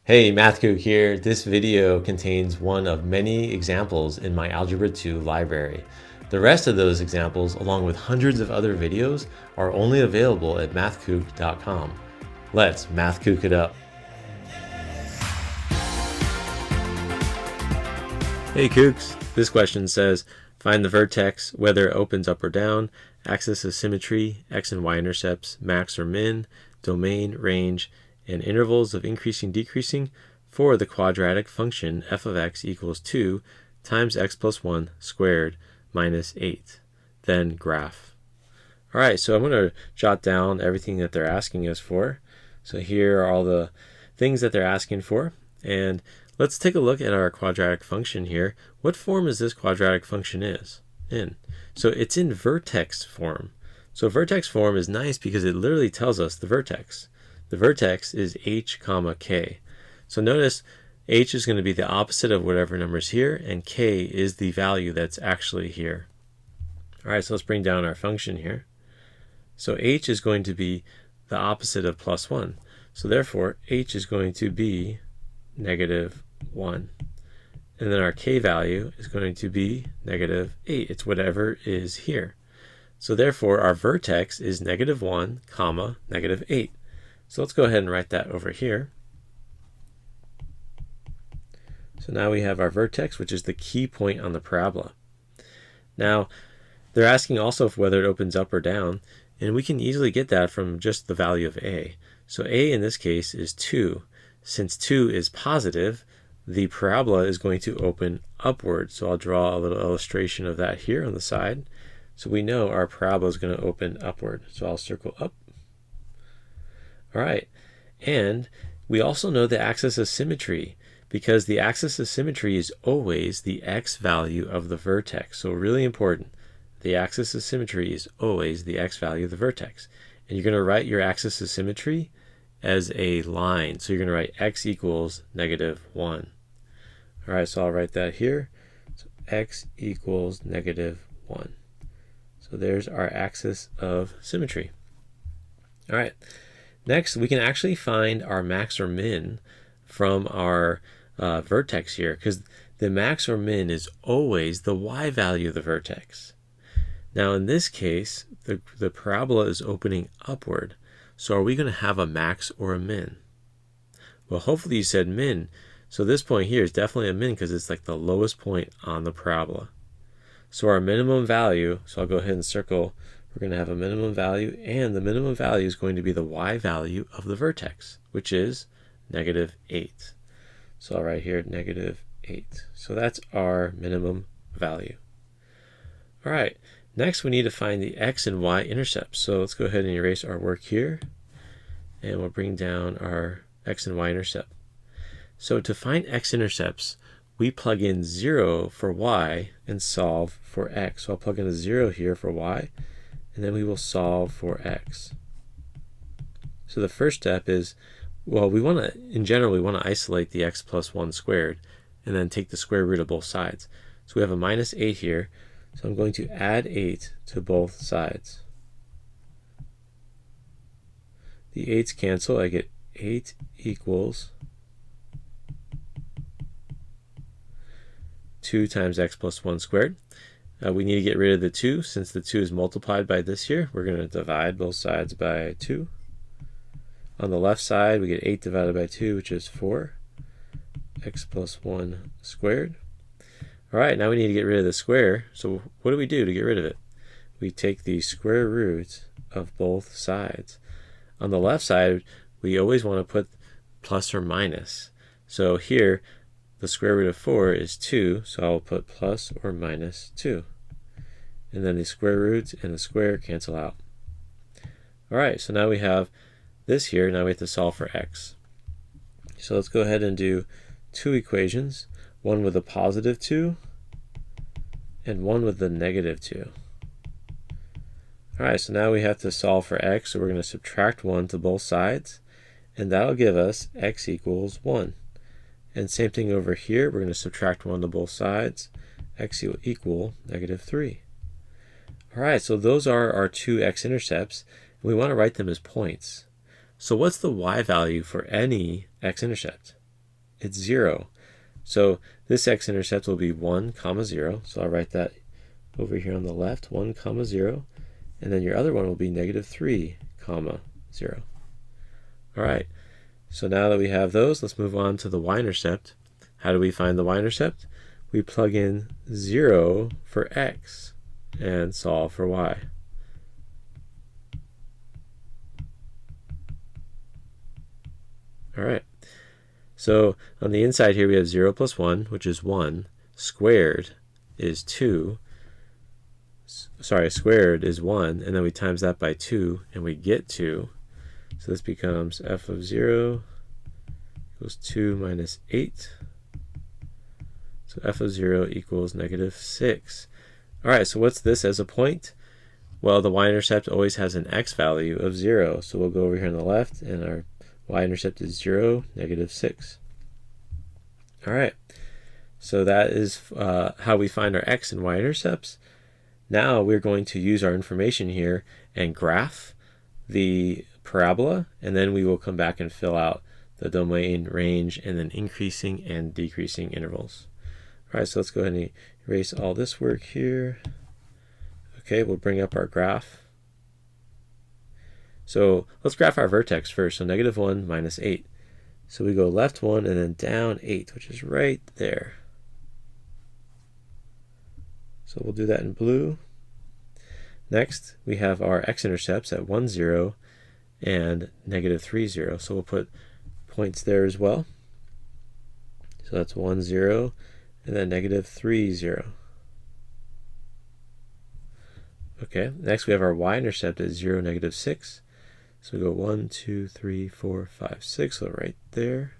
Hey, MathKook here. This video contains one of many examples in my Algebra 2 library. The rest of those examples, along with hundreds of other videos, are only available at mathkook.com. Let's MathKook it up. Hey Kooks, this question says, find the vertex, whether it opens up or down, axis of symmetry, x and y intercepts, max or min, domain, range, and intervals of increasing decreasing for the quadratic function f of x equals 2 times x plus 1 squared minus 8. Then graph. All right, so I'm going to jot down everything that they're asking us for. So here are all the things that they're asking for. And let's take a look at our quadratic function here. What form is this quadratic function in? So it's in vertex form. So vertex form is nice because it literally tells us the vertex. The vertex is h comma k. So notice h is going to be the opposite of whatever number is here, and k is the value that's actually here. All right, so let's bring down our function here. So h is going to be the opposite of plus 1. So therefore, h is going to be negative 1. And then our k value is going to be negative 8. It's whatever is here. So therefore, our vertex is negative 1, comma, negative 8. So let's go ahead and write that over here. So now we have our vertex, which is the key point on the parabola. Now, they're asking also whether it opens up or down, and we can easily get that from just the value of a. So a in this case is 2. Since 2 is positive, the parabola is going to open upward. So I'll draw a little illustration of that here on the side. So we know our parabola is going to open upward. So I'll circle up. All right, and we also know the axis of symmetry because the axis of symmetry is always the x value of the vertex. So really important, the axis of symmetry is always the x value of the vertex. And you're going to write your axis of symmetry as a line. So you're going to write x equals negative 1. All right, so I'll write that here. So x equals negative 1. So there's our axis of symmetry. All right. Next, we can actually find our max or min from our vertex here, because the max or min is always the y value of the vertex. Now in this case, the parabola is opening upward. So are we going to have a max or a min? Well, hopefully you said min. So this point here is definitely a min because it's like the lowest point on the parabola. So our minimum value, so I'll go ahead and circle, we're going to have a minimum value, and the minimum value is going to be the y value of the vertex, which is negative 8. So I'll write here negative 8. So that's our minimum value. All right, next we need to find the x and y intercepts. So let's go ahead and erase our work here, and we'll bring down our x and y intercept. So to find x-intercepts, we plug in 0 for y and solve for x. So I'll plug in a 0 here for y, and then we will solve for x. So the first step is, well, in general, we want to isolate the x plus 1 squared, and then take the square root of both sides. So we have a minus 8 here, so I'm going to add 8 to both sides. The 8's cancel, I get 8 equals 2 times x plus 1 squared. We need to get rid of the 2. Since the 2 is multiplied by this here, we're going to divide both sides by 2. On the left side, we get 8 divided by 2, which is 4. X plus 1 squared. All right, now we need to get rid of the square. So what do we do to get rid of it? We take the square root of both sides. On the left side, we always want to put plus or minus. So here, the square root of 4 is 2, so I'll put plus or minus 2. And then the square roots and the square cancel out. All right, so now we have this here. Now we have to solve for x. So let's go ahead and do two equations, one with a positive 2 and one with the negative 2. All right, so now we have to solve for x, so we're going to subtract 1 to both sides, and that'll give us x equals 1. And same thing over here, we're going to subtract 1 to both sides, x will equal negative 3. All right, so those are our two x-intercepts, and we want to write them as points. So what's the y value for any x-intercept? it's 0. So this x-intercept will be 1, 0. So I'll write that over here on the left, 1, 0. And then your other one will be -3, 0. All right, so now that we have those, let's move on to the y-intercept. How do we find the y-intercept? We plug in 0 for x and solve for y. All right, so on the inside here we have 0 plus 1, which is 1, squared is 2. Squared is 1, and then we times that by 2, and we get 2. So this becomes f of 0 equals 2 minus 8. So f of 0 equals -6. All right, so what's this as a point? Well, the y-intercept always has an x value of 0. So we'll go over here on the left, and our y-intercept is 0, -6. All right, so that is how we find our x and y-intercepts. Now we're going to use our information here and graph the parabola, and then we will come back and fill out the domain, range, and then increasing and decreasing intervals. All right, so let's go ahead and erase all this work here. Okay, we'll bring up our graph. So let's graph our vertex first. So -1 minus 8. So we go left 1 and then down 8, which is right there. So we'll do that in blue. Next, we have our x-intercepts at 1, 0 and -3, 0. So we'll put points there as well. So that's 1, 0 and then -3, 0. Okay, next we have our y-intercept at 0, -6. So we go 1, 2, 3, 4, 5, 6, so right there.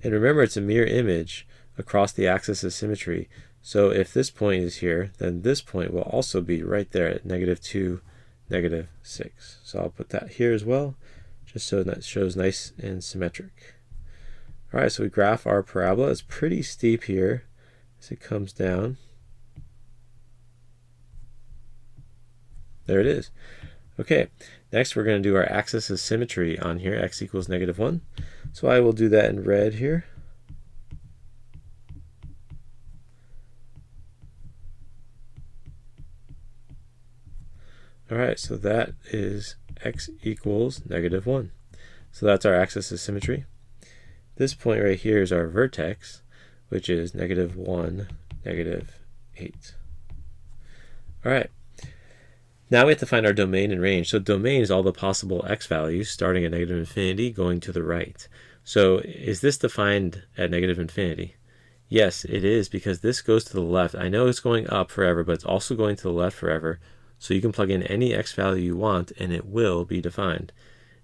And remember, it's a mirror image across the axis of symmetry. So if this point is here, then this point will also be right there at -2, -6. So I'll put that here as well, just so that shows nice and symmetric. All right, so we graph our parabola. It's pretty steep here as it comes down. There it is. Okay, next we're going to do our axis of symmetry on here, x equals -1. So I will do that in red here. All right, so that is x equals -1. So that's our axis of symmetry. This point right here is our vertex, which is -1, -8. All right. Now we have to find our domain and range. So domain is all the possible x values starting at -infinity going to the right. So is this defined at -infinity? Yes, it is, because this goes to the left. I know it's going up forever, but it's also going to the left forever. So you can plug in any x value you want and it will be defined.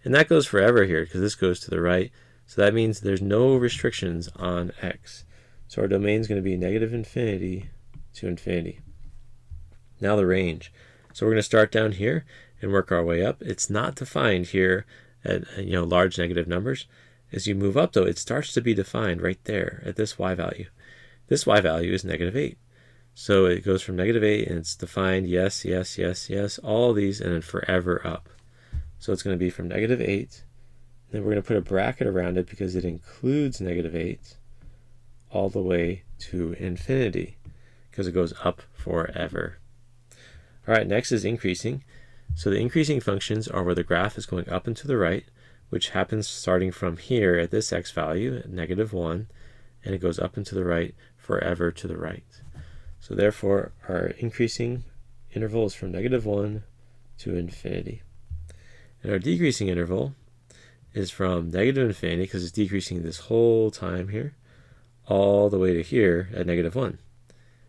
And that goes forever here because this goes to the right. So that means there's no restrictions on x. So our domain is going to be -infinity to infinity. Now the range. So we're going to start down here and work our way up. It's not defined here at large negative numbers. As you move up, though, it starts to be defined right there at this y value. This y value is -8. So it goes from -8 and it's defined yes, yes, yes, yes, all these, and then forever up. So it's going to be from -8. Then we're going to put a bracket around it because it includes -8 all the way to infinity because it goes up forever. All right, next is increasing. So the increasing functions are where the graph is going up and to the right, which happens starting from here at this x value at -1, and it goes up and to the right forever to the right. So therefore, our increasing interval is from -1 to infinity. And our decreasing interval is from -infinity, because it's decreasing this whole time here, all the way to here at -1.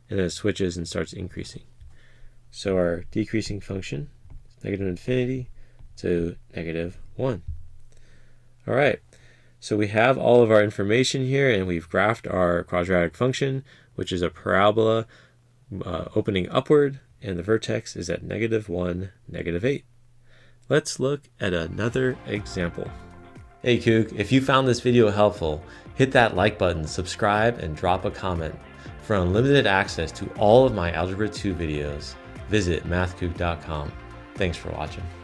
And then it switches and starts increasing. So our decreasing function is -infinity to -1. All right, so we have all of our information here, and we've graphed our quadratic function, which is a parabola opening upward, and the vertex is at -1, -8. Let's look at another example. Hey Kook, if you found this video helpful, hit that like button, subscribe, and drop a comment. For unlimited access to all of my Algebra 2 videos, visit mathkook.com. Thanks for watching.